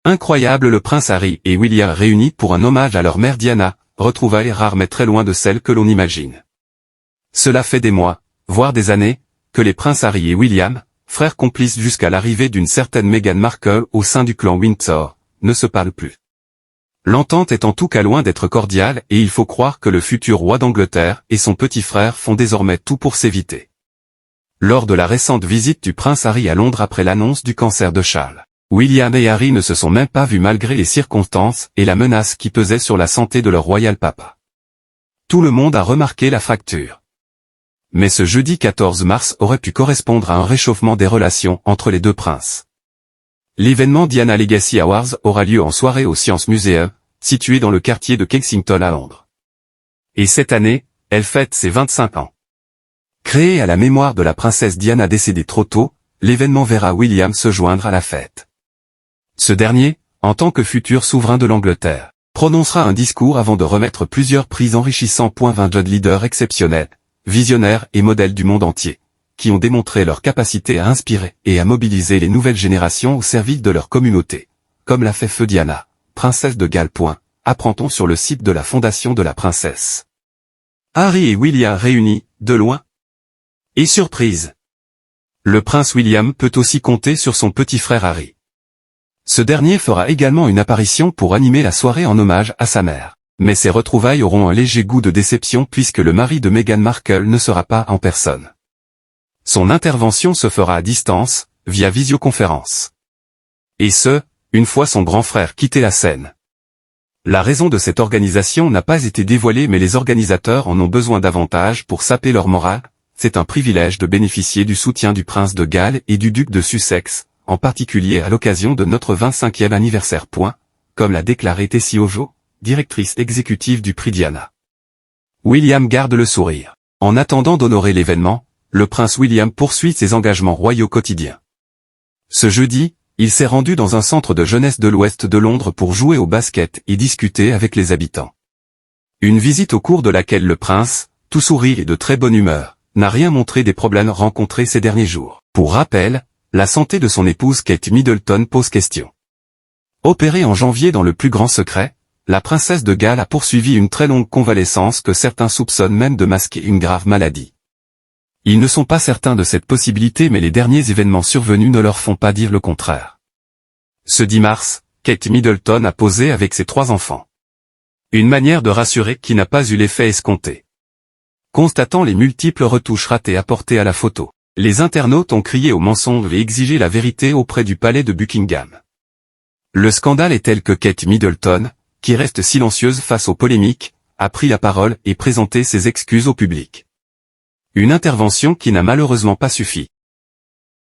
Incroyable, le prince Harry et William réunis pour un hommage à leur mère Diana, retrouvailles rares mais très loin de celles que l'on imagine. Cela fait des mois, voire des années, que les princes Harry et William, frères complices jusqu'à l'arrivée d'une certaine Meghan Markle au sein du clan Windsor, ne se parlent plus. L'entente est en tout cas loin d'être cordiale et il faut croire que le futur roi d'Angleterre et son petit frère font désormais tout pour s'éviter. Lors de la récente visite du prince Harry à Londres après l'annonce du cancer de Charles, William et Harry ne se sont même pas vus malgré les circonstances et la menace qui pesait sur la santé de leur royal papa. Tout le monde a remarqué la fracture. Mais ce jeudi 14 mars aurait pu correspondre à un réchauffement des relations entre les deux princes. L'événement Diana Legacy Awards aura lieu en soirée au Science Museum, situé dans le quartier de Kensington à Londres. Et cette année, elle fête ses 25 ans. Créé à la mémoire de la princesse Diana décédée trop tôt, l'événement verra William se joindre à la fête. Ce dernier, en tant que futur souverain de l'Angleterre, prononcera un discours avant de remettre plusieurs prix enrichissants. 20 jeunes leaders exceptionnels, visionnaires et modèles du monde entier, qui ont démontré leur capacité à inspirer et à mobiliser les nouvelles générations au service de leur communauté, comme l'a fait feu Diana, princesse de Galles. Apprend-on sur le site de la fondation de la princesse. Harry et William réunis, de loin. Et surprise. Le prince William peut aussi compter sur son petit frère Harry. Ce dernier fera également une apparition pour animer la soirée en hommage à sa mère. Mais ces retrouvailles auront un léger goût de déception puisque le mari de Meghan Markle ne sera pas en personne. Son intervention se fera à distance, via visioconférence. Et ce, une fois son grand frère quitté la scène. La raison de cette organisation n'a pas été dévoilée mais les organisateurs en ont besoin davantage pour saper leur morale. C'est un privilège de bénéficier du soutien du prince de Galles et du duc de Sussex, en particulier à l'occasion de notre 25e anniversaire. Comme l'a déclaré Tessie Ojo, directrice exécutive du prix Diana. William garde le sourire. En attendant d'honorer l'événement, le prince William poursuit ses engagements royaux quotidiens. Ce jeudi, il s'est rendu dans un centre de jeunesse de l'ouest de Londres pour jouer au basket et discuter avec les habitants. Une visite au cours de laquelle le prince, tout sourire et de très bonne humeur, n'a rien montré des problèmes rencontrés ces derniers jours. Pour rappel, la santé de son épouse Kate Middleton pose question. Opérée en janvier dans le plus grand secret, la princesse de Galles a poursuivi une très longue convalescence que certains soupçonnent même de masquer une grave maladie. Ils ne sont pas certains de cette possibilité mais les derniers événements survenus ne leur font pas dire le contraire. Ce 10 mars, Kate Middleton a posé avec ses 3 enfants. Une manière de rassurer qui n'a pas eu l'effet escompté. Constatant les multiples retouches ratées apportées à la photo, les internautes ont crié au mensonge et exigé la vérité auprès du palais de Buckingham. Le scandale est tel que Kate Middleton, qui reste silencieuse face aux polémiques, a pris la parole et présenté ses excuses au public. Une intervention qui n'a malheureusement pas suffi.